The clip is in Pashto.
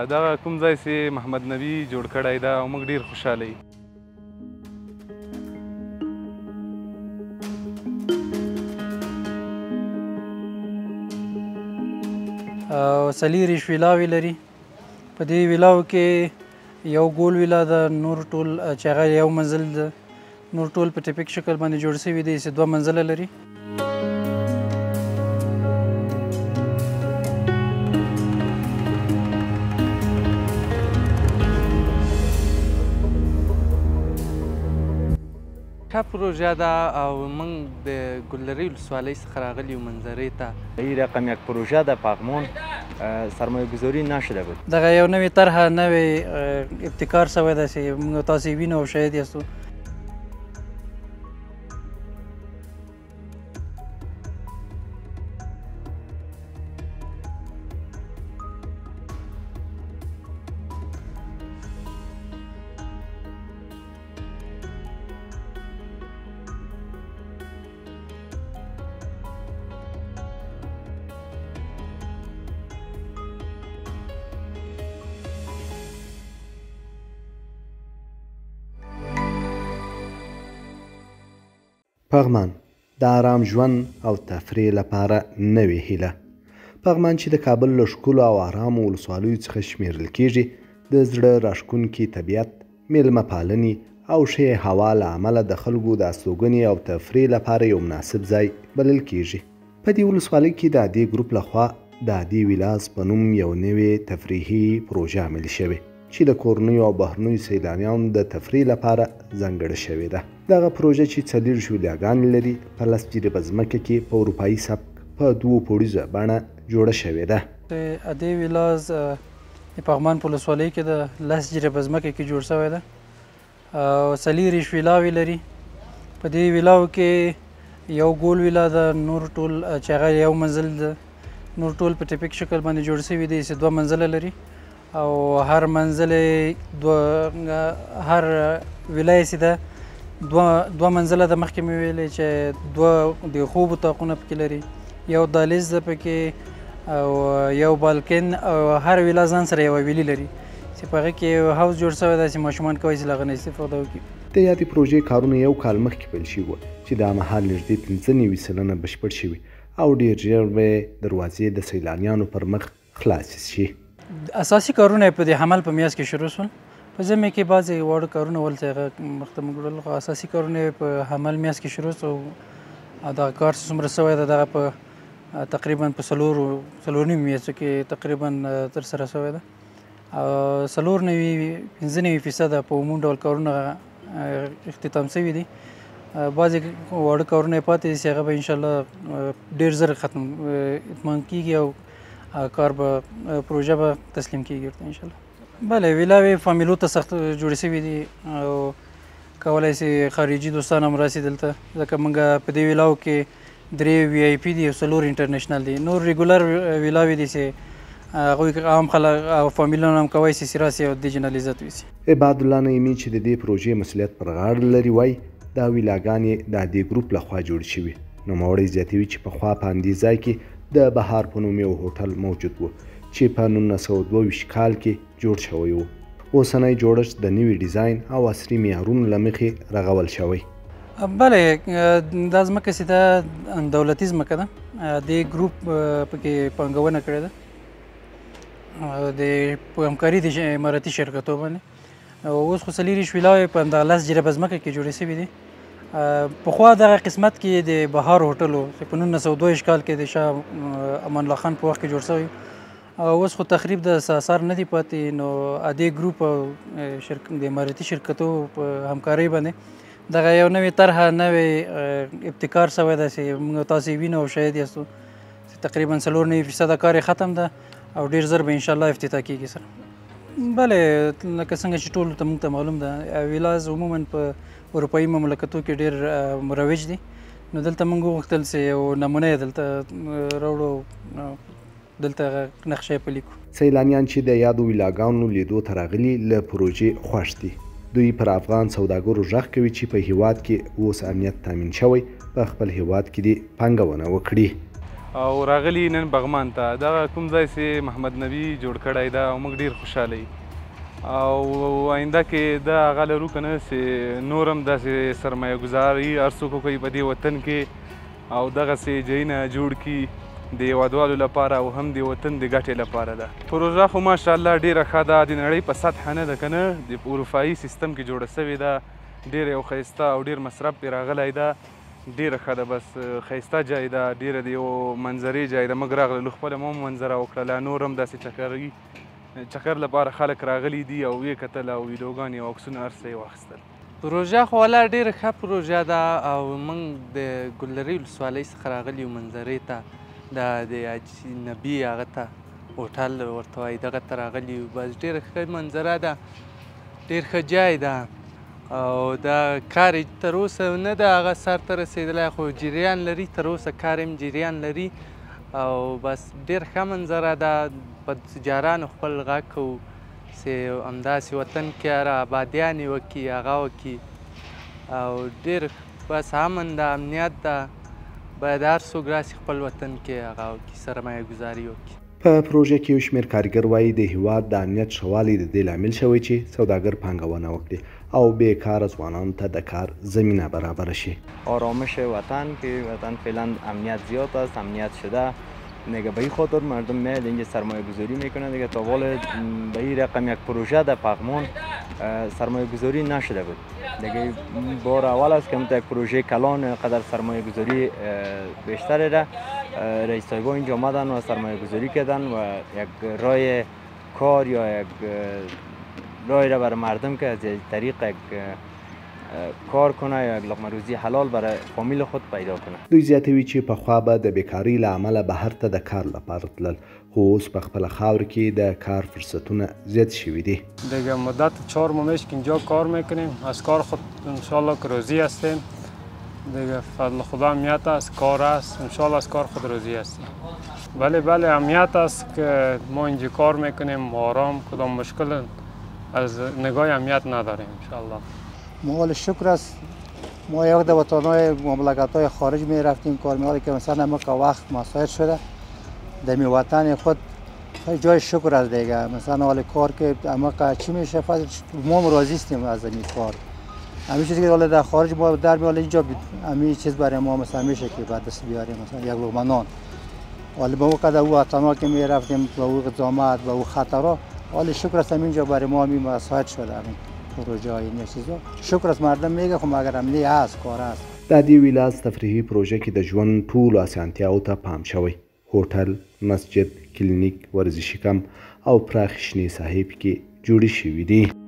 دغه کوم ځای چې محمد نبي جوړ کړی ده او موږ ډېر خوشحاله یو. څلېرویشت ویلاوې لري. په دې ویلاو کې یو ګول ویلا ده، نور ټول چې هغه یو منزل ده، نور ټول په ټیپیک شکل باندې جوړ شوي دي چې 2 منزله لري. ښه پروژه ده او موږ د ګلدرې ولسوالۍ څخه راغلي یو منظرې ته. این رقم یک پروژه در پغمان سرمایه گذاری نشده بود. دغه یو نوې طرحه نوې ابتکار شوی ده چې موږ تاسې وینو او شاهد یاستو. پغمان د آرام ژوند او تفریح لپاره نوې هیله. پغمان چې د کابل له ښکلو او آرامو ولسوالیو څخه شمیرل کیږي، د زړه راښکونکي طبیعت، میلمه پالنې او ښې هوا له امله د خلکو د استوګنې او تفریح لپاره یو مناسب ځای بلل کیږي. په دې ولسوالۍ کې د عادي ګروپ لخوا د عادي ویلاز په نوم یو نوې تفریحي پروژه عملي شوې چې د کورنیو او بهرنیو سیلانیانو د تفریح لپاره ځانګړې شوې ده. دغه پروژه چې 40 ویلاګانې لري په 10 جریبه ځمکه کې په اروپایي سبک په 2 پوړیزه بڼه جوړه شوې ده. عادي ویلاز د پغمان په ولسوالۍ کې د 10 جریبه ځمکه کې جوړ شوی ده او 40 ویلاوې لري. په دې ویلاو کې یو ګول ویلا ده، نور ټول چې هغه یو منزل ده، نور ټول په ټیپیک شکل باندې جوړ شوي دي چې 2 منزله لري او هر منزل هر ویلا یې ده 2 منزله ده. مخکې مې ویلې چې 2 د خوب اتاقونه پکې لري، یو دهلیز ده پکې او یو بالکن او هر ویلا ځان سره یوه ویلي لري چې په هغه کې یو هاوس جوړ شوی ده چې ماشومان کولی شي له هغه نه استفاده وکړي. د یادې پروژې کارونه یو کال مخکې پیل شوي وو چې دا مهال نږدې 95 سلنه بشپړ شوي او ډېر ژر به دروازې د سیلانیانو پر مخ خلاصې شي. اساسي کارونه په دې حمل په میاشت کې شروع شول. په ژمي کې بعضې واړه کارونه ول چې هغه مخته موږ وړل، خو اساسي کارونه په حمل میاشت کې شروع شو او دغه کار چې څومره شوی ده دغه په تقریبا په 4.5 میاشتو کې تقریبا ترسره شوی ده او 95% په عموم ډول کارونه اختتام شوي دي. بعضې واړه کارونه یې پاتې دي چې هغه به انشاءالله ډېر زر اتمام کېږي او کار به پروژه به تسلیم کېږي ورته انشاءالله. بله، ویلاوې فامیلو ته سخت جوړې شوي دي او کولی شي خارجي دوستان هم راسي دلته، ځکه موږ په دې ویلاو کې 3 VIP دي او 4 انټرنیشنل دي. نور ریګولر ویلاوې دي چې هغوی عام خلک او فامیلونه هم کولی شي چې راسي او دې جنا لذت ویسي. عباد الله نعیمي چې د دې پروژې مسؤلیت پر غاړه لري وایي دا ویلاګانې د عادي ګروپ لخوا جوړې شوي. نوموړی زیاتوي چې پخوا په همدې ځای کې د بهار په نوم یو هوټل موجود و چې په 1922 کال کې جوړ شوی و. اوسنی جوړښت د نوي ډیزاین او عصري معیارونو له مخې رغول شوی. بله، دا ځمکه چې ده دولتي ځمکه ده، دې ګروپ پکې پانګونه کړې ده د همکاري د اماراتي شرکتو باندې. اوس خو 40 ویلاوې په همدغه 10 جریبه ځمکه کې جوړې شوي دي. پخوا دغه قسمت کې د بهار هوټل و چې په 1922 کال کې د شاه امان الله خان په وخت کې جوړ شوی. اوس خو تخریب د اثار نه دی پاتې، نو عادي ګروپ او د اماراتي شرکتو په همکارۍ باندې دغه یو نوې طرحه نوې ابتکار شوی ده چې موږ تاسې وینو او شاهد یاستو چې تقریبا 94% کار یې ختم ده او ډېر زر به انشاءالله افتتاح کېږي سره. بله، لکه څنګه چې ټولو ته موږ ته معلوم ده ویلاز عموما په اروپایي مملکتو کې ډېر مروج دي، نو دلته موږ وغوښتل چې یو نمونه یې دلته راوړو، دلته نقشه پلي کړو. سیلانیان چې د یادو ویلاګانو لیدو ته راغلي له پروژې خوښ دي. دوی پر افغان سوداګرو غږ کوي چې په هیواد کې اوس امنیت تامین شوی، په خپل هیواد کې دې پانګونه وکړي. او راغلي نن بغمان ته. دغه کوم ځای چې محمد نبي جوړ کړی ده او موږ ډېر خوشحاله یو او آینده کې دا هغه لرو که نه چې نور هم داسې سرمایه ګزاري هر څوک وکوي په دې وطن کې او دغسې ځایونه جوړ کړي د هېوادوالو لپاره او هم د وطن د ګټې لپاره ده. پروژه خو ماشاءالله ډېره ښه ده، د نړۍ په سطحه نه ده که نه، د اروپایي سیستم کې جوړه سوې ده، ډېر یو ښایسته او ډېر مصرف پرې راغلی ده، ډېره ښه ده. بس ښایسته ځای ده، ډېره د یو منظرې ځای ده. موږ راغللو خپله مو منظره وکړله، نور هم داسې چکر لپاره خلک راغلي دي او ویې کتل او ویډیوګانې او عکسونه هر څه یې واخیستل. پروژه خو والا ډېره ښه پروژه ده او موږ د ګلدرې ولسوالۍ څخه راغلي یو منظرې ته، د حاجي نبي هغه ته هوټل ورته وایي، دغه ته راغلي یو. بس ډېره ښه منظره ده، ډېر ښه ځای ده او دا کار یې تر اوسه نه ده هغه سر ته رسېدلی، خو جریان لري، تر اوسه کار یې جریان لري او بس ډېر ښه منظره ده. په تجارانو خپل غږ کوو چې همداسې وطن کې هر آبادیانې وکړي، هغه وکړي او ډېر بس امن ده، امنیت ده. باید هر څوک راسي خپل وطن کې هغه وکړي، سرمایه ګزاري وکړي. په پروژه کې یو شمېر کارګر وایي د هیواد د امنیت ښه والی د دې لامل شوی چې سوداګر پانګونه وکړي او بیکاره ځوانانو ته د کار زمینه برابره شي. آرامش وطن که وطن فعلا امنیت زیاد است، امنیت شده دیگه. به این خاطر مردم میاد اینجا سرمایه گذاری میکنن دیگه. تا حال به این رقم یک پروژه در پغمان سرمایه گذاری نشده بود دیگه. بار اول است که یک پروژه کلان قدر سرمایه گذاری بیشتره ده. رئیس صاحبا اینجا آمدن و سرمایه گذاری کردن و یک راه کار یا یک راه را برای مردم که از طریق یک کار کنه یا یک لقمه روزی حلال برای فامیل خود پیدا کنه. دوی زیاتوي چې پخوا به د بیکارۍ له امله بهر ته د کار لپاره تلل، خو اوس په خپله خاوره کې د کار فرصتونه زیات شوي دي. دیگه مدت 4 ماه که اینجا کار میکنیم، از کار خود انشالله که راضی هستیم دیگه. فضل خدا امنیت است، کار است، انشالله از کار خود راضی هستیم. بله امنیت است که ما اینجا کار میکنیم آرام، کدام مشکل از نگاه امنیت نداریم انشالله. مال شکر است. ما یک دو وطنهای مملکت‌های خارج می رفتیم کار می‌کردیم که مثلا ما که وقت مساعد شده در می وطن خود جای شکر است دیگه. مثلا حال کار که اما که چی میشه ما راضی هستیم از این کار. همین چیزی که حالا در خارج ما در میال اینجا همین چیز برای ما مثلا میشه که بعد دست بیاریم، مثلا یک لقمه نان. حالا با وقت او وطن‌ها که می رفتیم با او زحمت و او خطرها، حال شکر است اینجا برای ما می مساعد شده. پروژه های این چیزا شکر است مردم میگه خو مگر امنی هست، کار است. د دې ویلاز تفریحي پروژه کې د ژوند ټولو اسانتیاوو ته پام شوی. هوټل، مسجد، کلینیک، ورزشي کمپ او پراخ شنې ساحې پکې جوړې شوي دي.